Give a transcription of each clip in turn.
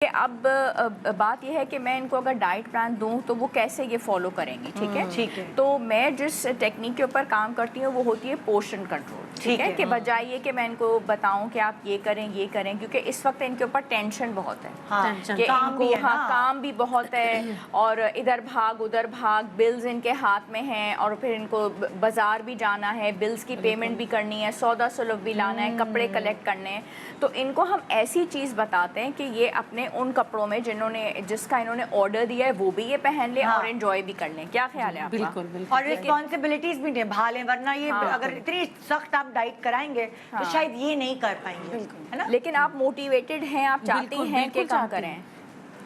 अब बात यह है कि मैं इनको अगर डाइट प्लान दूं तो वो कैसे ये फॉलो करेंगी, ठीक है? ठीक है। तो मैं जिस टेक्निक के ऊपर काम करती हूँ वो होती है पोर्शन कंट्रोल, ठीक है? कि बजाय ये कि मैं इनको बताऊं कि आप ये करें, क्योंकि इस वक्त इनके ऊपर टेंशन बहुत है। कि काम भी है ना? काम भी बहुत है और इधर भाग उधर भाग, बिल्स इनके हाथ में हैं और फिर इनको बाजार भी जाना है, बिल्स की पेमेंट भी करनी है, सौदा सुलभ भी लाना है, कपड़े कलेक्ट करने हैं। तो इनको हम ऐसी चीज़ बताते हैं कि ये अपने उन कपड़ों में जिसका इन्होंने ऑर्डर दिया है वो भी ये पहन लें और एंजॉय भी कर लें। क्या ख्याल है आपका? बिल्कुल बिल्कुल। और रिस्पॉन्सिबिलिटीज भी निभा लें, वरना ये अगर इतनी सख्त आप डाइट कराएंगे तो शायद ये नहीं कर पाएंगे, है ना? लेकिन आप मोटिवेटेड हैं, आप चाहते हैं कि काम करें।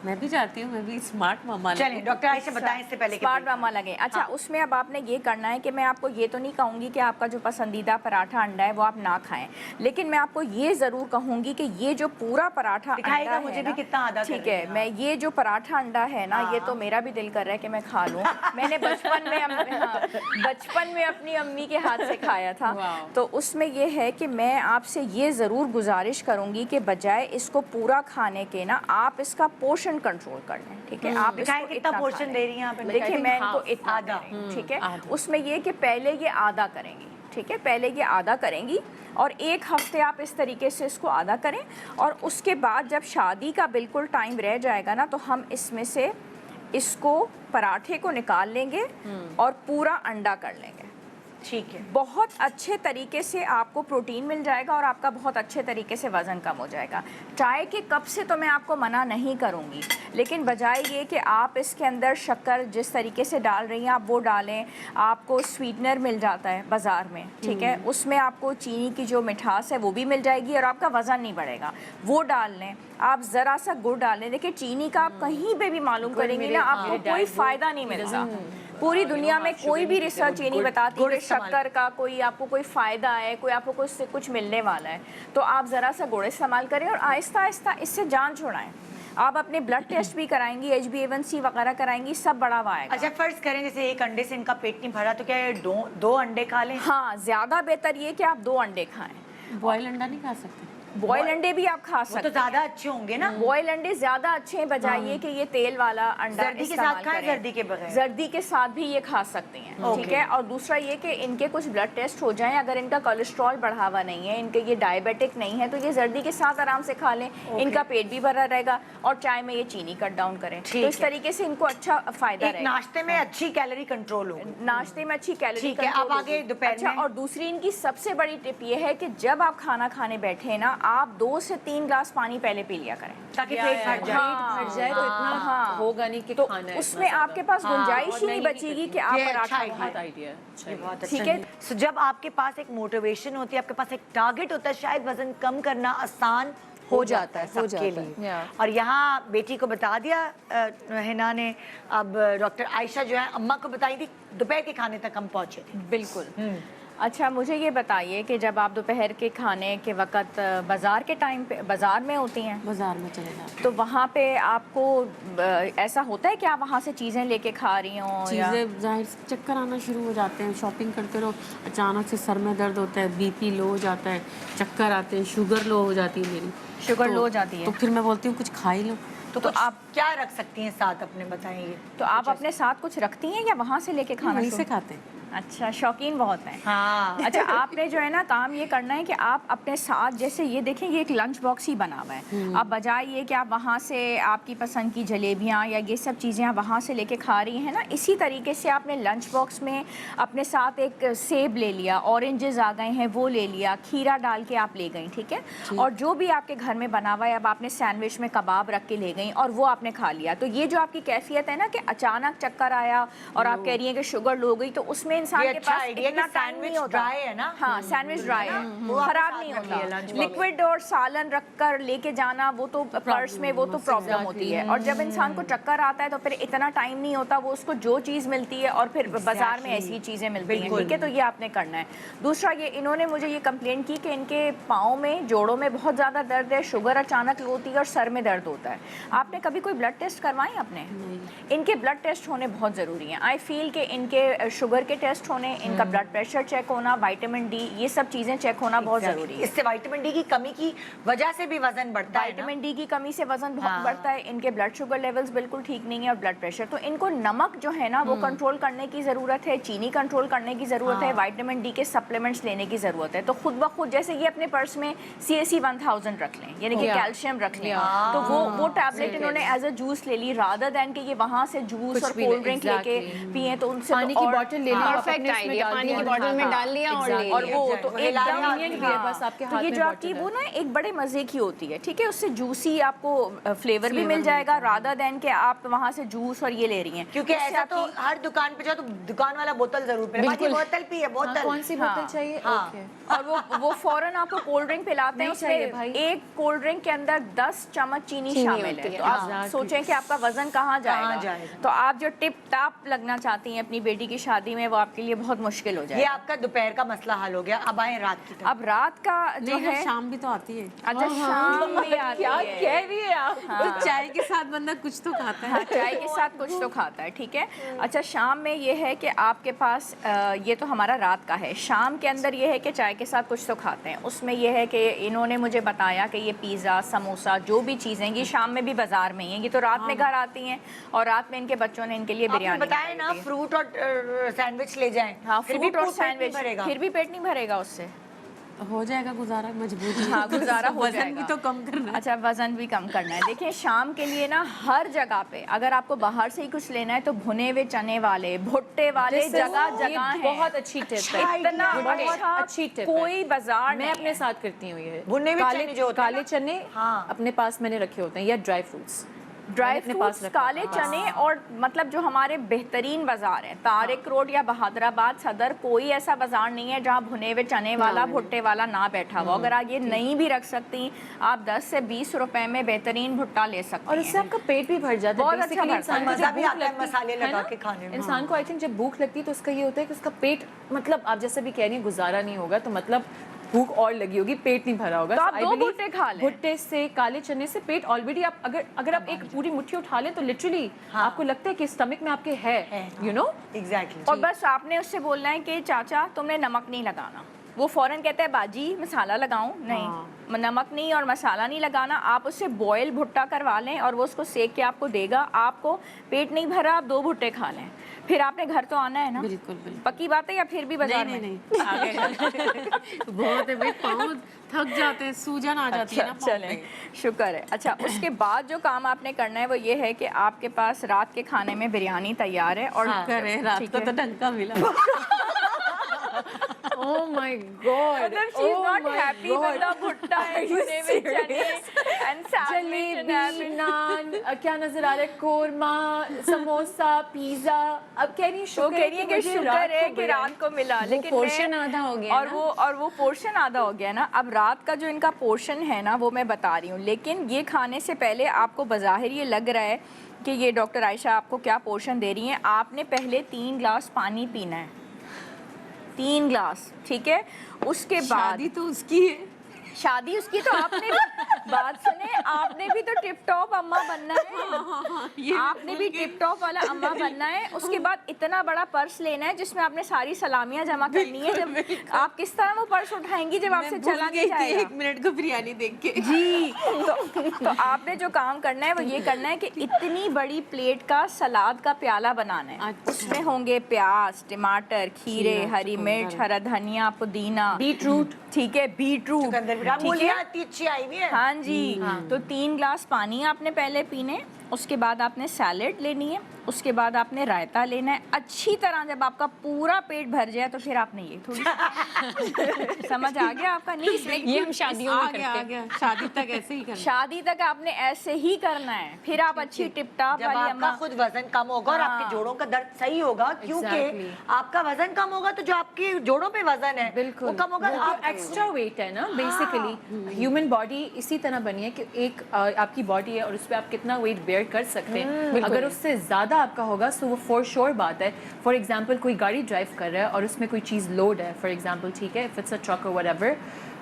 मैं भी चाहती हूँ, मैं भी स्मार्ट मामा। चलिए डॉक्टर आयशा बताएं इससे पहले स्मार्ट मामा लगे। अच्छा, उसमें अब आपने ये करना है कि मैं आपको ये तो नहीं कहूँगी कि आपका जो पसंदीदा पराठा अंडा है वो आप ना खाएं, लेकिन मैं आपको ये ज़रूर कहूँगी कि ये जो पूरा पराठा अंडा है मुझे भी कितना आधा, ठीक है, मैं ये जो पराठा अंडा है ना, ये तो मेरा भी दिल कर रहा है कि मैं खा लूँ। मैंने बचपन में अपनी अम्मी के हाथ से खाया था। तो उसमें ये है कि मैं आपसे ये ज़रूर गुजारिश करूँगी कि बजाय इसको पूरा खाने के ना आप इसका पोर्शन कंट्रोल कर लें, ठीक है? आप इसको कितना पोर्शन दे रही हैं आप? देखिए मैं इनको इतना आधा, ठीक है? उसमें ये कि पहले ये आधा करेंगी, ठीक है? पहले ये आधा करेंगी और एक हफ्ते आप इस तरीके से इसको आधा करें और उसके बाद जब शादी का बिल्कुल टाइम रह जाएगा ना, तो हम इसमें से इसको पराठे को निकाल लेंगे और पूरा अंडा कर लेंगे, ठीक है? बहुत अच्छे तरीके से आपको प्रोटीन मिल जाएगा और आपका बहुत अच्छे तरीके से वज़न कम हो जाएगा। चाय के कप से तो मैं आपको मना नहीं करूँगी, लेकिन बजाय ये कि आप इसके अंदर शक्कर जिस तरीके से डाल रही हैं आप वो डालें। आपको स्वीटनर मिल जाता है बाज़ार में, ठीक है? उसमें आपको चीनी की जो मिठास है वो भी मिल जाएगी और आपका वज़न नहीं बढ़ेगा, वो डाल लें। आप ज़रा सा गुड़ डालें। देखिए चीनी का आप कहीं पे भी मालूम करेंगे ना, आपको कोई फ़ायदा नहीं मिलता। पूरी दुनिया में कोई भी रिसर्च ये नहीं बताती कि शक्कर का कोई आपको कोई फ़ायदा है, कोई आपको कुछ से कुछ मिलने वाला है। तो आप ज़रा सा गुड़ इस्तेमाल करें और आहिस्ता आहिस्ता इससे जान छुड़ाएं। आप अपने ब्लड टेस्ट भी कराएंगी, HbA1c वगैरह कराएंगी, सब बढ़ावा आएगा। अच्छा, फर्ज करें जैसे एक अंडे से इनका पेट नहीं भरा तो क्या ये दो अंडे खा लें? हाँ, ज़्यादा बेहतर ये कि आप 2 अंडे खाएं। बॉयल अंडा नहीं खा सकते? बॉयल अंडे भी आप खा सकते हैं, तो ज्यादा अच्छे होंगे ना? बॉयल अंडे ज्यादा अच्छे हैं बजाय ये कि ये तेल वाला अंडा जर्दी के साथ खाएं, जर्दी के बगैर? जर्दी के साथ भी ये खा सकते हैं, ठीक है? और दूसरा ये कि इनके कुछ ब्लड टेस्ट हो जाएं, अगर इनका कोलेस्ट्रॉल बढ़ावा नहीं है, इनके ये डायबिटिक नहीं है, तो ये जर्दी के साथ आराम से खा लें। इनका पेट भी भरा रहेगा और चाय में ये चीनी कट डाउन करें, तो इस तरीके से इनको अच्छा फायदा रहेगा। नाश्ते में अच्छी कैलोरी कंट्रोल हो, नाश्ते में अच्छी कैलोरी कंट्रोल। अब आगे दोपहर में। और दूसरी इनकी सबसे बड़ी टिप ये है कि जब आप खाना खाने बैठे ना, आप 2 से 3 ग्लास पानी पहले पी लिया करें ताकि पेट भर जाए। तो इतना होगा नहीं कि तो खाना है, उसमें आपके पास गुंजाइश ही नहीं बचेगी कि आप पराठा बहुत आइडिया, ठीक है? तो जब आपके पास एक मोटिवेशन होती है, आपके पास एक टारगेट होता है, शायद वजन कम करना आसान हो जाता है सबके लिए। और यहाँ बेटी को बता दिया हिना ने, अब डॉक्टर आयशा जो है अम्मा को बताई थी, दोपहर के खाने तक हम पहुंचे थे। बिल्कुल। अच्छा, मुझे ये बताइए कि जब आप दोपहर के खाने के वक्त बाज़ार के टाइम पे बाज़ार में होती हैं, बाजार में चले जाते, तो वहाँ पे आपको ऐसा होता है कि आप वहाँ से चीज़ें लेके खा रही हों? चीज़ें जाहिर चक्कर आना शुरू हो जाते हैं, शॉपिंग करते रहो, अचानक से सर में दर्द होता है, BP लो हो जाता है, चक्कर आते हैं, शुगर लो हो जाती है मेरी, शुगर लो हो जाती है, तो फिर मैं बोलती हूँ कुछ खा ही लो। तो आप क्या रख सकती हैं साथ अपने, बताएंगे? तो आप अपने साथ कुछ रखती हैं या वहाँ से लेके खाना वहीं से खाते हैं? अच्छा, शौकीन बहुत हैं। हाँ। अच्छा, आपने जो है ना काम ये करना है कि आप अपने साथ, जैसे ये देखें ये एक लंच बॉक्स ही बना हुआ है। अब बजाय ये कि आप वहाँ से आपकी पसंद की जलेबियाँ या ये सब चीज़ें आप वहाँ से लेके खा रही हैं ना, इसी तरीके से आपने लंच बॉक्स में अपने साथ एक सेब ले लिया, ऑरेंजेस आ गए हैं वो ले लिया, खीरा डाल के आप ले गई, ठीक है? और जो भी आपके घर में बना हुआ है, अब आपने सैंडविच में कबाब रख के ले गई और वो आपने खा लिया। तो ये जो आपकी कैफियत है ना कि अचानक चक्कर आया और आप कह रही हैं कि शुगर लो गई, तो उसमें इंसान के पास इतना टाइम नहीं होता। ड्राई है ना? हाँ, सैंडविच ड्राई है, खराब नहीं होता। लिक्विड और सालन रख कर लेके जाना वो तो पर्स में वो तो प्रॉब्लम होती है। और जब इंसान को चक्कर आता है तो फिर इतना टाइम नहीं होता, वो उसको जो चीज़ मिलती है और फिर बाजार में ऐसी चीज़ें मिलती हैं, ठीक है? तो ये आपने करना है। दूसरा ये इन्होंने मुझे ये कंप्लेंट की कि इनके पाँव में, जोड़ों में बहुत ज़्यादा दर्द है, शुगर अचानक होती है और सर में दर्द होता है। आपने कभी कोई ब्लड टेस्ट करवाए अपने? इनके ब्लड टेस्ट होने बहुत ज़रूरी हैं। आई फील कि इनके शुगर के टेस्ट टेस्ट होने, इनका ब्लड प्रेशर चेक होना, विटामिन डी, ये सब चीज़ें चेक होना बहुत ज़रूरी है। इससे विटामिन डी की कमी की वजह से भी वजन बढ़ता है। विटामिन डी की कमी से वजन बहुत बढ़ता है, इनके ब्लड शुगर लेवल्स बिल्कुल ठीक नहीं है और ब्लड प्रेशर, तो इनको नमक जो है ना वो कंट्रोल करने की ज़रूरत है, चीनी कंट्रोल करने की ज़रूरत है, विटामिन डी के सप्लीमेंट्स लेने की ज़रूरत है। तो खुद ब खुद जैसे ये अपने पर्स में CAC 1000 रख लें, यानी कि कैल्शियम रख लें, तो वो टैबलेट इन्होंने एज अ जूस ले ली, रादर देन कि ये वहाँ से जूस और कोल्ड ड्रिंक लेके पिए, तो उनसे पानी की बोतल ले ली, परफेक्ट आइडिया, पानी की बोतल में डाल लिया और ले और वो तो एकदम बस आपके तो हाथ ये में जो आपकी वो ना एक बड़े मजे की होती है, ठीक है, उससे जूसी आपको फ्लेवर भी मिल जाएगा, रादर देन के आप वहाँ से जूस और ये ले रही हैं, क्योंकि ऐसा तो हर दुकान पे जाओ तो दुकान वाला बोतल जरूर पिलाए, बाकी बोतल पिए बोतल। कौन सी बोतल चाहिए? ओके। और वो फौरन आपको कोल्ड ड्रिंक पिलाते हैं, उसमें एक कोल्ड ड्रिंक के अंदर 10 चम्मच चीनी शामिल है, तो आप सोचें कि आपका वजन कहाँ जाएगा। तो आप जो टिप टाप लगना चाहती हैं अपनी बेटी की शादी में, वो आपके लिए बहुत मुश्किल हो जाएगा। ये आपका दोपहर का मसला हल हो गया, अब आए रात की तरफ। अब रात का जो है शाम भी तो आती है। अच्छा शाम भी आती क्या है, कह रही है आप? तो चाय के साथ बंदा कुछ तो खाता है। चाय के साथ कुछ तो खाता है, ठीक है। अच्छा शाम में ये है कि आपके पास ये तो हमारा रात का है, शाम के अंदर ये है कि चाय के साथ कुछ तो खाते हैं। उसमें ये है कि इन्होंने मुझे बताया कि ये पिज़्ज़ा, समोसा, जो भी चीज़ें ये शाम में भी बाजार में ही हैं, ये तो रात में घर आती हैं और रात में इनके बच्चों ने इनके लिए बिरयानी बताया ना, फ्रूट और सैंडविच ले जाएं। हाँ, फिर भी फ्रूट और पेट नहीं सैंडविच, भरेगा। फिर भी पेट नहीं भरेगा उससे। हो जाएगा गुजारा, मजबूरी। हाँ, गुजारा हो वजन जाएगा। भी तो कम करना है। अच्छा वजन भी कम करना है। देखिए शाम के लिए ना हर जगह पे अगर आपको बाहर से ही कुछ लेना है तो भुने हुए चने वाले, भुट्टे वाले जगह जगह हैं। बहुत अच्छी टिप है, इतना बहुत अच्छा अच्छी टिप है। कोई बाजार मैं नहीं अपने है। साथ करती हूँ ये। भुने हुए काले चने जो होते हैं काले ना? चने हाँ। अपने पास मैंने रखे होते हैं, या ड्राई फ्रूट्स ड्राई अपने पास फ्रूट्स, रखा। काले चने और मतलब जो हमारे बेहतरीन बाजार हैं, तारिक रोड या बहादुराबाद सदर, कोई ऐसा बाजार नहीं है जहाँ भुने हुए चने वाला, भुट्टे वाला ना बैठा हुआ। अगर आप ये नहीं भी रख सकती, आप 10 से 20 रुपए में बेहतरीन भुट्टा ले सकती और हैं। इससे आपका पेट भी भर जाता है। बहुत अच्छा Basically भरता है। इंसान को मजा जब भी भूख आता है लगती मसाले है लगा ना, के खाने में। इंसान को आई थिंक जब भूख लगती है तो उसका ये होता है कि उसका पेट, मतलब आप जैसे भी कह रही हैं गुजारा नहीं होगा, तो मतलब भूख और लगी होगी, पेट नहीं भरा होगा। तो आप I 2 believe भुट्टे खा लें। भुट्टे से, काले चने से पेट ऑलरेडी आप अगर आप एक पूरी मुट्ठी उठा लें तो लिटरली आपको लगता है कि स्टमक में आपके है, यू नो। एग्जैक्टली। और बस आपने उससे बोलना है कि चाचा तुमने नमक नहीं लगाना। वो फौरन कहता है बाजी मसाला लगाऊं, नहीं नमक नहीं और मसाला नहीं लगाना। आप उससे बॉयल भुट्टा करवा लें और वो उसको सेक के आपको देगा। आपको पेट नहीं भरा, आप 2 भुट्टे खा लें, फिर आपने घर तो आना है ना। बिल्कुल बिल्कुल। पक्की बात है या फिर भी बाजार में? नहीं बहुत है भाई, पाँव थक जाते हैं, सूजन आ जाती है ना पाँव चलें, शुक्र है। अच्छा उसके बाद जो काम आपने करना है वो ये है कि आपके पास रात के खाने में बिरयानी तैयार है और करे रात ठीक को है। तो ढंका मिला। Oh my God! मतलब she is Oh not my happy God. with the भुट्टा and भुने हुए चने and sandwich and jalebi, everything. नान, क्या नजर आ रहा है, कोरमा, समोसा, पिज्जा। अब कह रही है वो शुक्र कह रही है कि मुझे शुक्र है कि बिरयानी- रात को मिला, लेकिन पोर्शन मैं- आधा हो गया और वो पोर्शन आधा हो गया ना। अब रात का जो इनका पोर्शन है ना वो मैं बता रही हूँ, लेकिन ये खाने से पहले आपको बज़ाहिर ये लग रहा है कि ये डॉक्टर आयशा आपको क्या पोर्शन दे रही हैं। आपने पहले 3 गिलास पानी पीना है, 3 गिलास, ठीक है। उसके बाद शादी तो उसकी है। शादी उसकी, तो आपने बात सुने, आपने भी तो टिप टॉप अम्मा बनना है, आपने भी टिप टॉप वाला अम्मा बनना है। उसके बाद इतना बड़ा पर्स लेना है जिसमें आपने सारी सलामियां जमा करनी है। जब आप किस तरह वो पर्स उठाएंगी जब आपसे चला नहीं जाएगा? 1 मिनट को बिरयानी देख के। जी तो आपने जो काम करना है वो ये करना है कि इतनी बड़ी प्लेट का सलाद का प्याला बनाना है। अच्छा। उसमें होंगे प्याज, टमाटर, खीरे, हरी मिर्च, हरा धनिया, पुदीना, बीटरूट, ठीक है, बीटरूट, ठीक मूलियाँ है। इतनी अच्छी आई हुई है। हाँ जी। तो 3 गिलास पानी आपने पहले पीने, उसके बाद आपने सैलेड लेनी है, उसके बाद आपने रायता लेना है। अच्छी तरह जब आपका पूरा पेट भर जाए तो फिर आपने ये थोड़ी समझ आ गया आपका? नहीं इसमें ये हम शादियों में करते आ हैं। गया शादी तक ऐसे ही करना। शादी तक आपने ऐसे ही करना है, फिर आप अच्छी टिप टॉप जब वाली आपका अम्मा। खुद वजन कम होगा और आपके जोड़ों का दर्द सही होगा, क्योंकि Exactly. आपका वजन कम होगा तो जो आपके जोड़ों पे वजन है बिल्कुल वो कम होगा। आप एक्स्ट्रा वेट है ना, बेसिकली ह्यूमन बॉडी इसी तरह बनी है कि एक आपकी बॉडी है और उस पर आप कितना वेट बेयर कर सकते हैं। अगर उससे ज़्यादा आपका होगा तो वो फॉर श्योर बात है। फॉर एग्जांपल कोई गाड़ी ड्राइव कर रहा है और उसमें कोई चीज़ लोड है, फॉर एग्जांपल, ठीक है, इफ इट्स अ ट्रक और व्हाटएवर,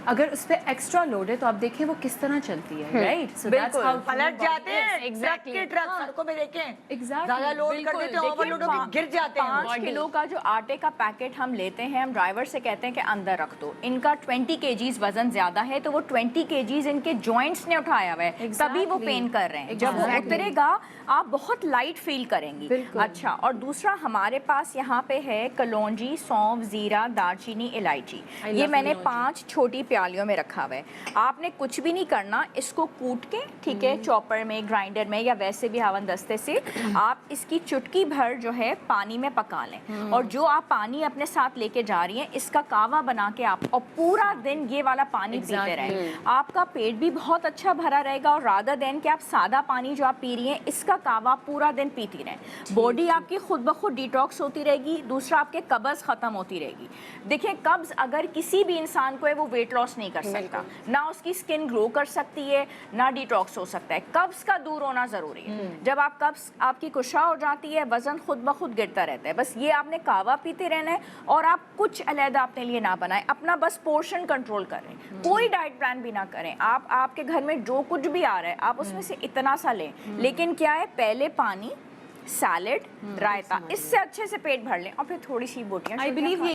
अगर उस पर एक्स्ट्रा लोड है तो आप देखें वो किस तरह चलती है, राइट? सो दैट्स बिल्कुल हाउ पलट जाते हैं ट्रक exactly. के ट्रक सड़कों पे देखें Exactly, ज्यादा लोड कर बिल्कुल, देते हैं, ओवरलोड होकर गिर जाते हैं 5 किलो का जो आटे का पैकेट हम लेते हैं, हम ड्राइवर से कहते हैं कि अंदर रख दो। इनका 20 केजीज वजन ज्यादा है तो वो 20 केजीज इनके जॉइंट्स ने उठाया हुआ है, तभी वो पेन कर रहे हैं। जब वो उतरेगा आप बहुत लाइट फील करेंगी। अच्छा, और दूसरा हमारे पास यहाँ पे है कलौंजी, सौंफ, जीरा, दालचीनी, इलायची। ये मैंने 5 छोटी प्यालियों में रखा हुआ है। आपने कुछ भी नहीं करना, इसको कूट के, ठीक है, चॉपर में, ग्राइंडर में या वैसे भी हवन दस्ते से आप इसकी चुटकी भर जो है पानी में पका लें। और जो आप पानी अपने साथ लेके जा रही हैं इसका कावा बना के आप और पूरा दिन ये वाला पानी पीते रहें। आपका पेट भी बहुत अच्छा भरा रहेगा और रादर देन कि आप सादा पानी जो आप पी रही हैं इसका कावा पूरा दिन पीती रहें। बॉडी आपकी खुद ब खुद डिटॉक्स होती रहेगी। दूसरा, आपके कब्ज़ ख़त्म होती रहेगी। देखिए, कब्ज़ अगर किसी भी इंसान को है वो वेट लॉस नहीं कर सकता, ना उसकी स्किन ग्लो कर सकती है, ना डिटॉक्स हो सकता है। कब्ज़ का दूर होना ज़रूरी है। जब आप कब्ज़ आपकी कुशा हो जाती है, वज़न खुद ब खुद गिरता रहता है। बस ये आपने कावा पीते रहना है और आप कुछ अलहदा अपने लिए ना बनाएं, अपना बस पोर्शन कंट्रोल करें, कोई डाइट प्लान भी ना करें। आप आपके घर में जो कुछ भी आ रहा है आप उसमें से इतना सा लें, लेकिन क्या है, पहले पानी, सैलेड, रायता, इससे अच्छे से पेट भर लें और फिर थोड़ी सी बोटियां। I believe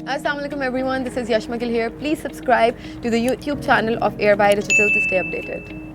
Assalamualaikum everyone, this is Yashmakil here. Please subscribe to the YouTube channel of Airby Digital to stay updated.